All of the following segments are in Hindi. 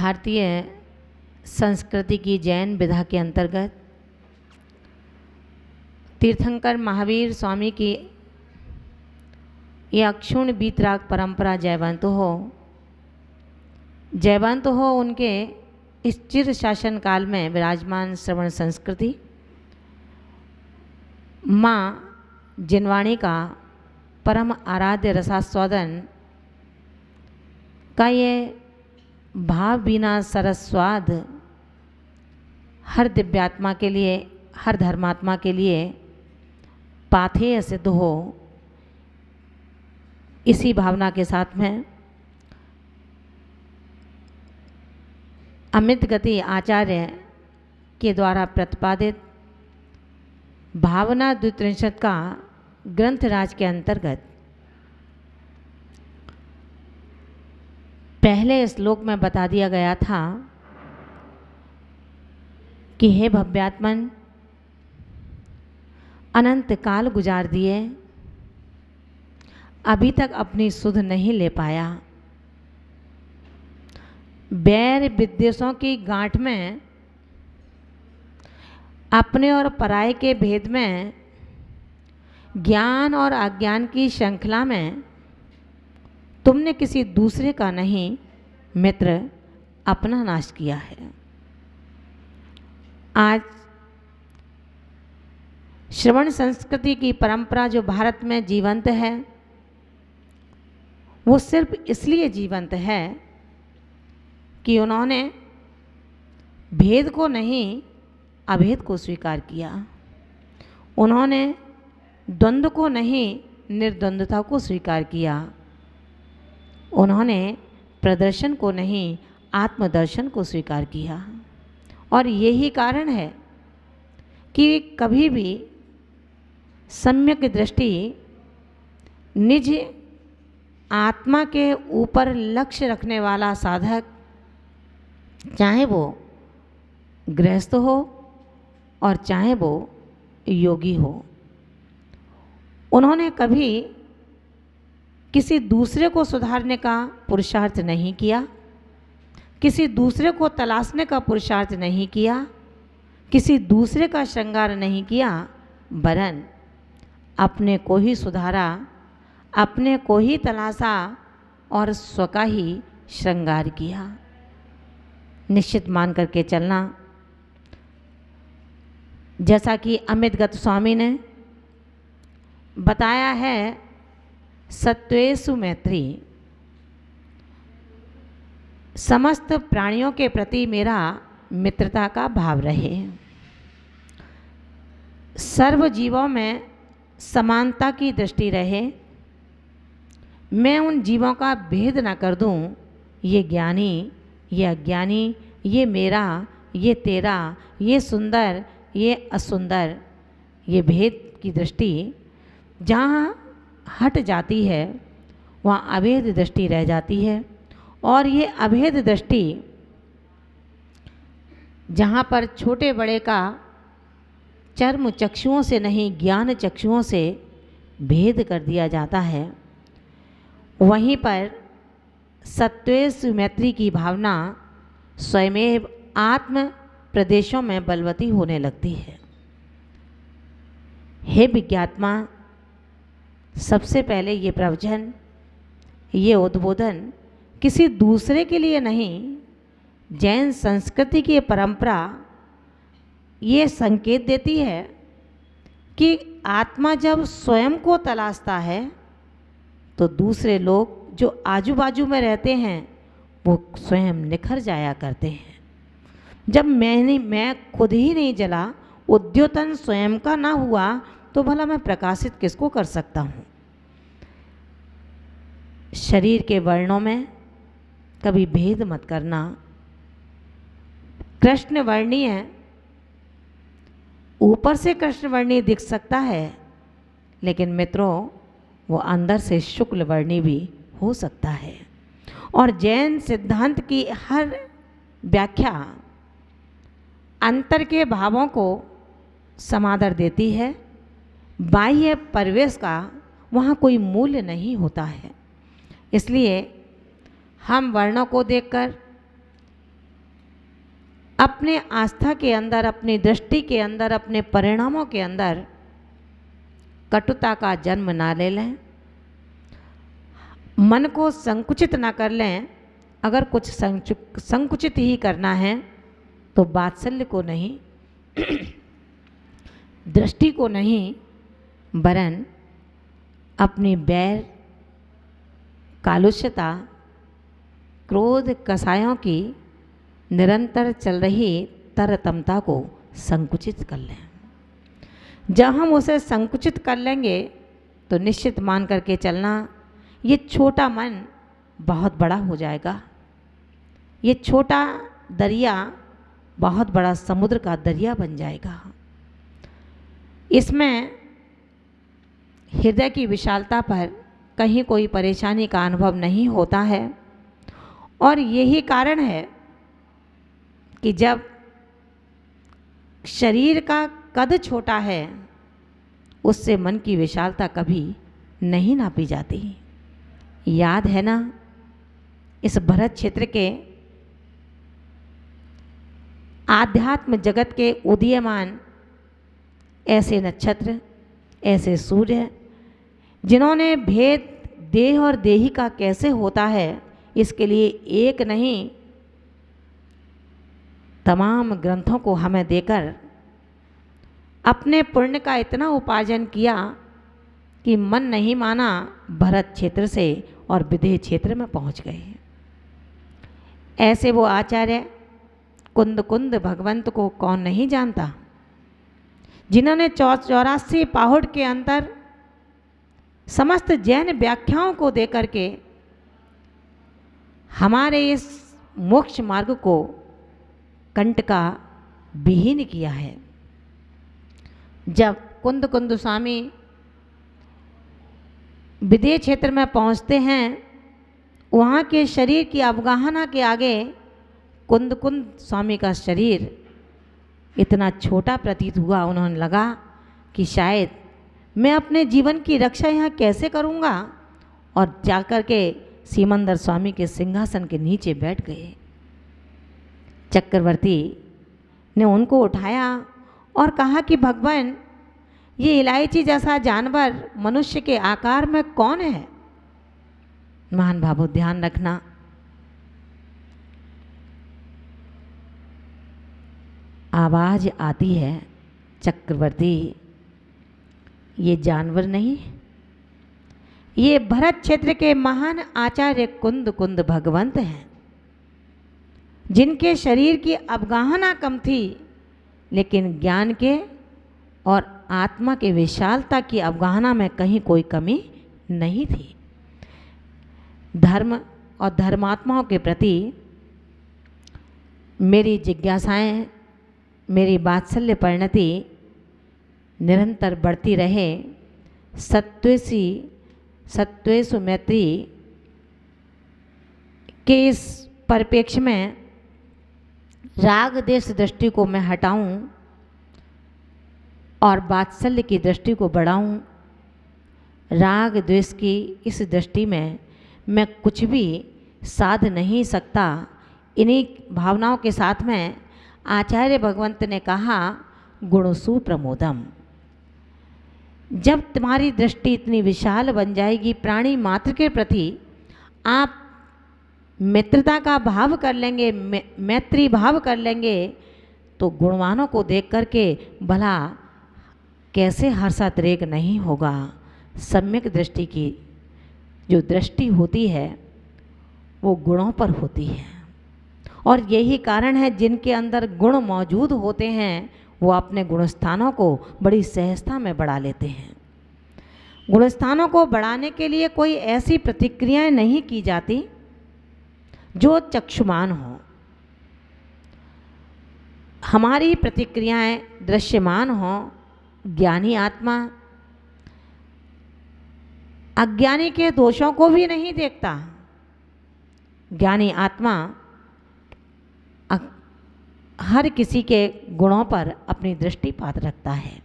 भारतीय संस्कृति की जैन विधा के अंतर्गत तीर्थंकर महावीर स्वामी की यह अक्षुण्ण बीतराग परंपरा जयवंत हो उनके इस चिर शासन काल में विराजमान श्रवण संस्कृति माँ जिनवाणी का परम आराध्य रसास्वादन का ये भाव बिना सरस्वाद हर दिव्यात्मा के लिए, हर धर्मात्मा के लिए पाथेय सिद्ध हो, इसी भावना के साथ में अमित गति आचार्य के द्वारा प्रतिपादित भावना द्वित्रिंशत् का ग्रंथराज के अंतर्गत पहले श्लोक में बता दिया गया था कि हे भव्यात्मन, अनंत काल गुजार दिए, अभी तक अपनी सुध नहीं ले पाया। बैर विद्वेषों की गांठ में, अपने और पराये के भेद में, ज्ञान और अज्ञान की श्रृंखला में तुमने किसी दूसरे का नहीं मित्र अपना नाश किया है। आज श्रवण संस्कृति की परंपरा जो भारत में जीवंत है, वो सिर्फ इसलिए जीवंत है कि उन्होंने भेद को नहीं अभेद को स्वीकार किया। उन्होंने द्वंद्व को नहीं निर्द्वंद्वता को स्वीकार किया। उन्होंने प्रदर्शन को नहीं आत्मदर्शन को स्वीकार किया। और यही कारण है कि कभी भी सम्यक दृष्टि निज आत्मा के ऊपर लक्ष्य रखने वाला साधक, चाहे वो गृहस्थ हो और चाहे वो योगी हो, उन्होंने कभी किसी दूसरे को सुधारने का पुरुषार्थ नहीं किया, किसी दूसरे को तलाशने का पुरुषार्थ नहीं किया, किसी दूसरे का श्रृंगार नहीं किया, वरन अपने को ही सुधारा, अपने को ही तलाशा और स्व का ही श्रृंगार किया। निश्चित मान करके चलना, जैसा कि अमित गत स्वामी ने बताया है, सत्वेषु मैत्री, समस्त प्राणियों के प्रति मेरा मित्रता का भाव रहे, सर्व जीवों में समानता की दृष्टि रहे, मैं उन जीवों का भेद न कर दूं, ये ज्ञानी, ये अज्ञानी, ये मेरा, ये तेरा, ये सुंदर, ये असुंदर, ये भेद की दृष्टि जहाँ हट जाती है वहाँ अभेद दृष्टि रह जाती है। और ये अभेद दृष्टि जहाँ पर छोटे बड़े का चर्म चक्षुओं से नहीं ज्ञान चक्षुओं से भेद कर दिया जाता है, वहीं पर सत्वेषु मैत्री की भावना स्वयमेव आत्म प्रदेशों में बलवती होने लगती है। हे विज्ञात्मा, सबसे पहले ये प्रवचन, ये उद्बोधन किसी दूसरे के लिए नहीं, जैन संस्कृति की परंपरा ये संकेत देती है कि आत्मा जब स्वयं को तलाशता है तो दूसरे लोग जो आजू बाजू में रहते हैं वो स्वयं निखर जाया करते हैं। जब मैं खुद ही नहीं जला, उद्योतन स्वयं का ना हुआ, तो भला मैं प्रकाशित किसको कर सकता हूँ। शरीर के वर्णों में कभी भेद मत करना। कृष्ण वर्णीय ऊपर से कृष्ण वर्णीय दिख सकता है, लेकिन मित्रों वो अंदर से शुक्ल वर्णी भी हो सकता है। और जैन सिद्धांत की हर व्याख्या अंतर के भावों को समादर देती है। बाह्य परिवेश का वहाँ कोई मूल्य नहीं होता है। इसलिए हम वर्णों को देखकर अपने आस्था के अंदर, अपनी दृष्टि के अंदर, अपने परिणामों के अंदर कटुता का जन्म ना ले लें, मन को संकुचित ना कर लें। अगर कुछ संकुचित ही करना है तो वात्सल्य को नहीं, दृष्टि को नहीं, वरन अपनी बैर, कालुष्यता, क्रोध, कसायों की निरंतर चल रही तरतमता को संकुचित कर लें। जब हम उसे संकुचित कर लेंगे तो निश्चित मान करके चलना, ये छोटा मन बहुत बड़ा हो जाएगा। ये छोटा दरिया बहुत बड़ा समुद्र का दरिया बन जाएगा। इसमें हृदय की विशालता पर कहीं कोई परेशानी का अनुभव नहीं होता है। और यही कारण है कि जब शरीर का कद छोटा है, उससे मन की विशालता कभी नहीं नापी जाती। याद है ना, इस भरत क्षेत्र के आध्यात्म जगत के उदीयमान ऐसे नक्षत्र, ऐसे सूर्य, जिन्होंने भेद देह और देही का कैसे होता है इसके लिए एक नहीं तमाम ग्रंथों को हमें देकर अपने पुण्य का इतना उपार्जन किया कि मन नहीं माना, भरत क्षेत्र से और विदेह क्षेत्र में पहुंच गए। ऐसे वो आचार्य कुंद कुंद भगवंत को कौन नहीं जानता, जिन्होंने 84 पाहुड़ के अंतर समस्त जैन व्याख्याओं को देकर के हमारे इस मोक्ष मार्ग को कंट का विहीन किया है। जब कुंद कुंद स्वामी विदेह क्षेत्र में पहुंचते हैं, वहाँ के शरीर की अवगाहना के आगे कुंद कुंद स्वामी का शरीर इतना छोटा प्रतीत हुआ। उन्होंने लगा कि शायद मैं अपने जीवन की रक्षा यहाँ कैसे करूँगा, और जाकर के सीमंदर स्वामी के सिंहासन के नीचे बैठ गए। चक्रवर्ती ने उनको उठाया और कहा कि भगवान, ये इलायची जैसा जानवर मनुष्य के आकार में कौन है? महान भावो, ध्यान रखना, आवाज आती है, चक्रवर्ती ये जानवर नहीं, ये भरत क्षेत्र के महान आचार्य कुंद कुंद भगवंत हैं, जिनके शरीर की अवगाहना कम थी लेकिन ज्ञान के और आत्मा के विशालता की अवगाहना में कहीं कोई कमी नहीं थी। धर्म और धर्मात्माओं के प्रति मेरी जिज्ञासाएं, मेरी वात्सल्य परिणति निरंतर बढ़ती रहे। सत्वेषु मैत्री के इस परिप्रेक्ष्य में राग देश दृष्टि को मैं हटाऊं और वात्सल्य की दृष्टि को बढ़ाऊं। राग द्वेष की इस दृष्टि में मैं कुछ भी साध नहीं सकता। इन्हीं भावनाओं के साथ में आचार्य भगवंत ने कहा, गुणसु प्रमोदम। जब तुम्हारी दृष्टि इतनी विशाल बन जाएगी, प्राणी मात्र के प्रति आप मित्रता का भाव कर लेंगे, मैत्री भाव कर लेंगे, तो गुणवानों को देख करके भला कैसे हर्षातिरेक नहीं होगा। सम्यक दृष्टि की जो दृष्टि होती है वो गुणों पर होती है, और यही कारण है जिनके अंदर गुण मौजूद होते हैं वो अपने गुणस्थानों को बड़ी सहजता में बढ़ा लेते हैं। गुणस्थानों को बढ़ाने के लिए कोई ऐसी प्रतिक्रियाएं नहीं की जाती जो चक्षुमान हो। हमारी प्रतिक्रियाएं दृश्यमान हो। ज्ञानी आत्मा अज्ञानी के दोषों को भी नहीं देखता। ज्ञानी आत्मा हर किसी के गुणों पर अपनी दृष्टिपात रखता है।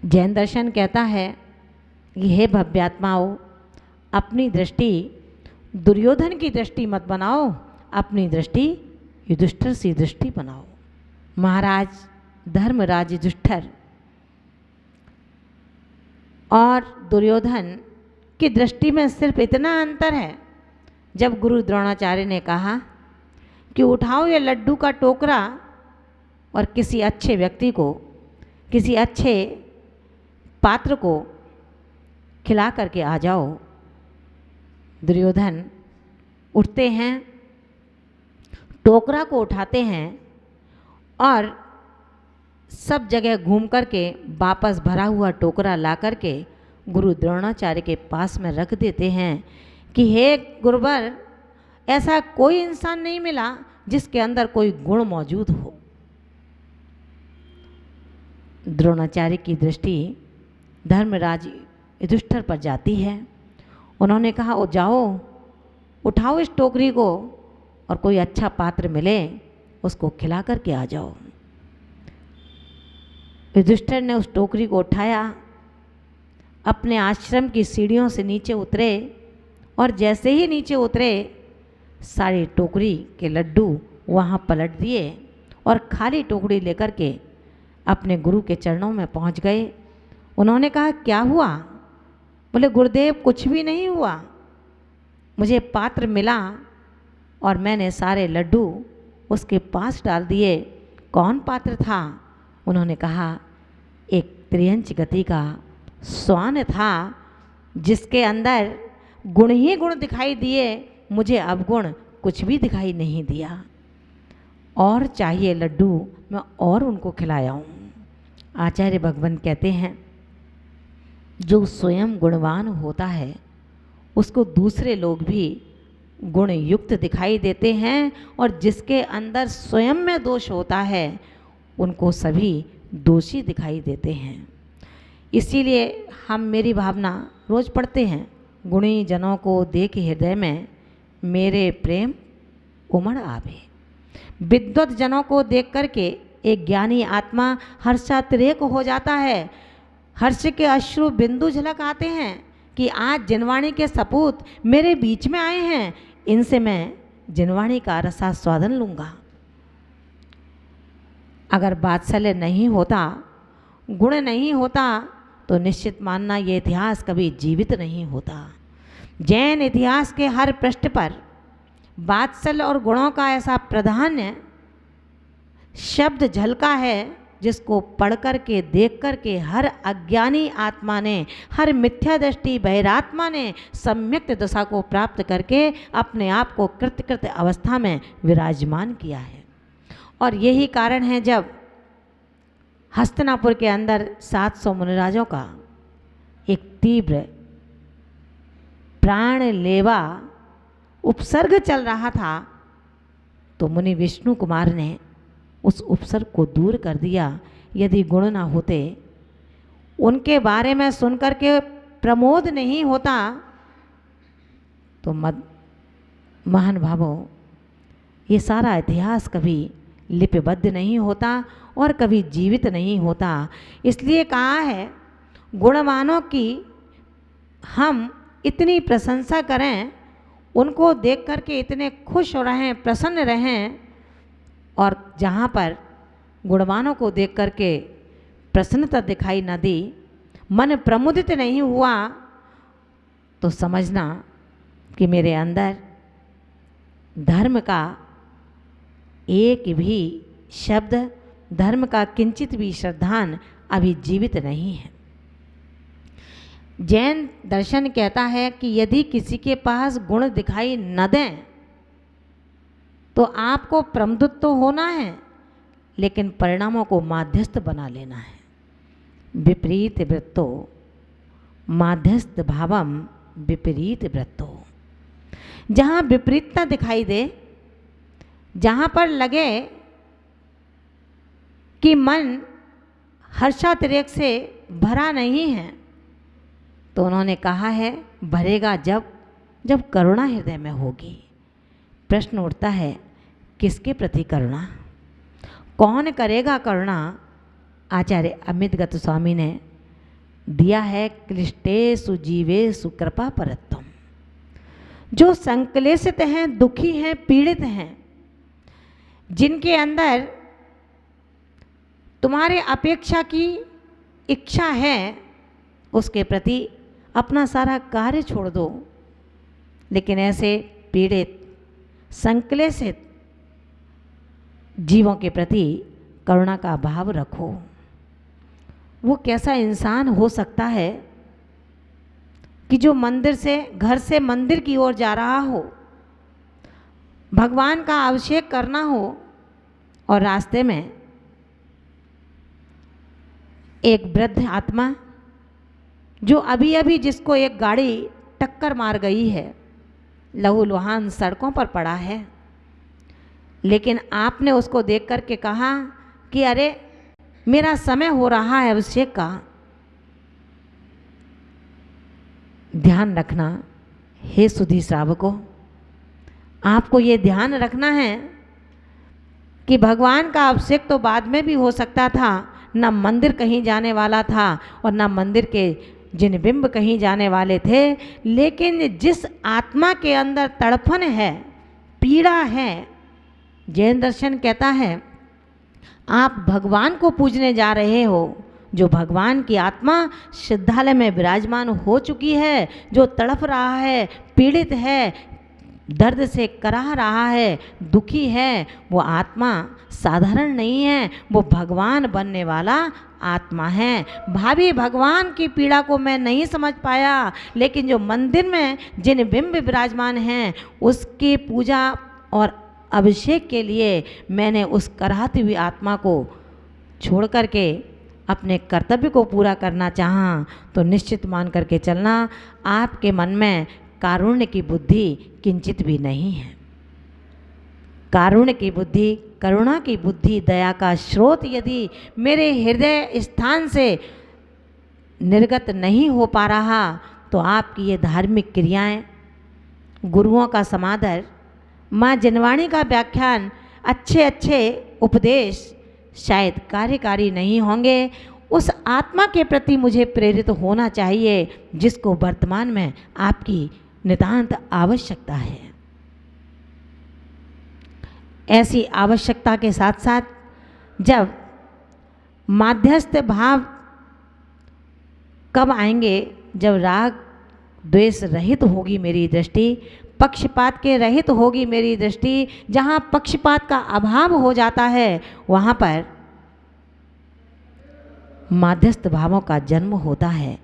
जैन दर्शन कहता है कि हे भव्यात्माओं, अपनी दृष्टि दुर्योधन की दृष्टि मत बनाओ, अपनी दृष्टि युधिष्ठिर सी दृष्टि बनाओ। महाराज धर्मराज युधिष्ठिर और दुर्योधन की दृष्टि में सिर्फ इतना अंतर है। जब गुरु द्रोणाचार्य ने कहा कि उठाओ ये लड्डू का टोकरा और किसी अच्छे व्यक्ति को, किसी अच्छे पात्र को खिला करके आ जाओ, दुर्योधन उठते हैं, टोकरा को उठाते हैं और सब जगह घूम करके वापस भरा हुआ टोकरा ला करके गुरु द्रोणाचार्य के पास में रख देते हैं कि हे गुरुवर, ऐसा कोई इंसान नहीं मिला जिसके अंदर कोई गुण मौजूद हो। द्रोणाचार्य की दृष्टि धर्मराज युधिष्ठिर पर जाती है। उन्होंने कहा, ओ जाओ, उठाओ इस टोकरी को और कोई अच्छा पात्र मिले उसको खिला करके आ जाओ। युधिष्ठिर ने उस टोकरी को उठाया, अपने आश्रम की सीढ़ियों से नीचे उतरे और जैसे ही नीचे उतरे सारी टोकरी के लड्डू वहाँ पलट दिए और खाली टोकरी लेकर के अपने गुरु के चरणों में पहुँच गए। उन्होंने कहा, क्या हुआ? बोले, गुरुदेव कुछ भी नहीं हुआ, मुझे पात्र मिला और मैंने सारे लड्डू उसके पास डाल दिए। कौन पात्र था? उन्होंने कहा, एक त्रियंच गति का श्वान था जिसके अंदर गुण ही गुण दिखाई दिए, मुझे अवगुण कुछ भी दिखाई नहीं दिया। और चाहिए लड्डू, मैं और उनको खिलाया हूँ। आचार्य भगवान कहते हैं, जो स्वयं गुणवान होता है उसको दूसरे लोग भी गुण युक्त दिखाई देते हैं और जिसके अंदर स्वयं में दोष होता है उनको सभी दोषी दिखाई देते हैं। इसीलिए हम मेरी भावना रोज़ पढ़ते हैं, गुणी जनों को देख हृदय में मेरे प्रेम उमड़ आवे। विद्वत जनों को देख करके एक ज्ञानी आत्मा हर्षातिरेक हो जाता है। हर्ष के अश्रु बिंदु झलक आते हैं कि आज जिनवाणी के सपूत मेरे बीच में आए हैं, इनसे मैं जिनवाणी का रसास्वादन लूँगा। अगर वात्सल्य नहीं होता, गुण नहीं होता, तो निश्चित मानना ये इतिहास कभी जीवित नहीं होता। जैन इतिहास के हर पृष्ठ पर वात्सल्य और गुणों का ऐसा प्राधान्य शब्द झलका है जिसको पढ़ कर के देख कर के हर अज्ञानी आत्मा ने, हर मिथ्या दृष्टि बहिरात्मा ने सम्यक दशा को प्राप्त करके अपने आप को कृत अवस्था में विराजमान किया है। और यही कारण है जब हस्तिनापुर के अंदर 700 मुनिराजों का एक तीव्र प्राण लेवा उपसर्ग चल रहा था, तो मुनि विष्णु कुमार ने उस उपसर्ग को दूर कर दिया। यदि गुण ना होते, उनके बारे में सुनकर के प्रमोद नहीं होता, तो महान भावों, ये सारा इतिहास कभी लिपिबद्ध नहीं होता और कभी जीवित नहीं होता। इसलिए कहा है, गुणवानों की हम इतनी प्रशंसा करें, उनको देख कर के इतने खुश हो रहें, प्रसन्न रहें, और जहाँ पर गुणवानों को देख कर के प्रसन्नता दिखाई न दी, मन प्रमुदित नहीं हुआ, तो समझना कि मेरे अंदर धर्म का एक भी शब्द, धर्म का किंचित भी श्रद्धान अभी जीवित नहीं है। जैन दर्शन कहता है कि यदि किसी के पास गुण दिखाई न दें तो आपको प्रमुदित तो होना है, लेकिन परिणामों को माध्यस्थ बना लेना है। विपरीत वृत्तो माध्यस्थ भावम विपरीत वृत्तो। जहाँ विपरीतता दिखाई दे, जहाँ पर लगे कि मन हर्षातिरेक से भरा नहीं है, तो उन्होंने कहा है भरेगा जब करुणा हृदय में होगी। प्रश्न उठता है, किसके प्रति करुणा? कौन करेगा करुणा? आचार्य अमित गत स्वामी ने दिया है, क्लिष्टेषु जीवेषु कृपा परत्वम। जो संक्लेशित हैं, दुखी हैं, पीड़ित हैं, जिनके अंदर तुम्हारे अपेक्षा की इच्छा है, उसके प्रति अपना सारा कार्य छोड़ दो। लेकिन ऐसे पीड़ित, संक्लेशित जीवों के प्रति करुणा का भाव रखो। वो कैसा इंसान हो सकता है कि जो मंदिर से, घर से मंदिर की ओर जा रहा हो, भगवान का अभिषेक करना हो और रास्ते में एक वृद्ध आत्मा जो अभी अभी जिसको एक गाड़ी टक्कर मार गई है, लहूलुहान सड़कों पर पड़ा है, लेकिन आपने उसको देख कर के कहा कि अरे मेरा समय हो रहा है अभिषेक का। ध्यान रखना हे सुधी श्रावकों, आपको ये ध्यान रखना है कि भगवान का अभिषेक तो बाद में भी हो सकता था, न मंदिर कहीं जाने वाला था और न मंदिर के जिन बिंब कहीं जाने वाले थे, लेकिन जिस आत्मा के अंदर तड़फन है, पीड़ा है, जैन दर्शन कहता है आप भगवान को पूजने जा रहे हो, जो भगवान की आत्मा सिद्धालय में विराजमान हो चुकी है, जो तड़फ रहा है, पीड़ित है, दर्द से कराह रहा है, दुखी है, वो आत्मा साधारण नहीं है, वो भगवान बनने वाला आत्मा है। भाभी भगवान की पीड़ा को मैं नहीं समझ पाया, लेकिन जो मंदिर में जिन बिंब विराजमान हैं उसकी पूजा और अभिषेक के लिए मैंने उस कराहती हुई आत्मा को छोड़ करके अपने कर्तव्य को पूरा करना चाहा, तो निश्चित मान करके चलना आपके मन में कारुण्य की बुद्धि किंचित भी नहीं है। कारुण्य की बुद्धि, करुणा की बुद्धि, दया का स्रोत यदि मेरे हृदय स्थान से निर्गत नहीं हो पा रहा, तो आपकी ये धार्मिक क्रियाएं, गुरुओं का समादर, माँ जिनवाणी का व्याख्यान, अच्छे अच्छे उपदेश शायद कार्यकारी नहीं होंगे। उस आत्मा के प्रति मुझे प्रेरित होना चाहिए जिसको वर्तमान में आपकी नितांत आवश्यकता है। ऐसी आवश्यकता के साथ साथ जब माध्यस्थ भाव कब आएंगे, जब राग द्वेष रहित होगी मेरी दृष्टि, पक्षपात के रहित होगी मेरी दृष्टि। जहाँ पक्षपात का अभाव हो जाता है वहाँ पर माध्यस्थ भावों का जन्म होता है।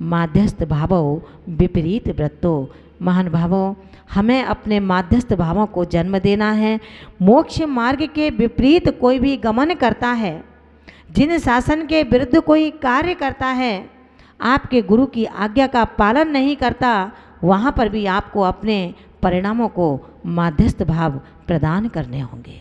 माध्यस्थ भावों विपरीत वृत्तों, महान भावों, हमें अपने माध्यस्थ भावों को जन्म देना है। मोक्ष मार्ग के विपरीत कोई भी गमन करता है, जिन शासन के विरुद्ध कोई कार्य करता है, आपके गुरु की आज्ञा का पालन नहीं करता, वहाँ पर भी आपको अपने परिणामों को माध्यस्थ भाव प्रदान करने होंगे।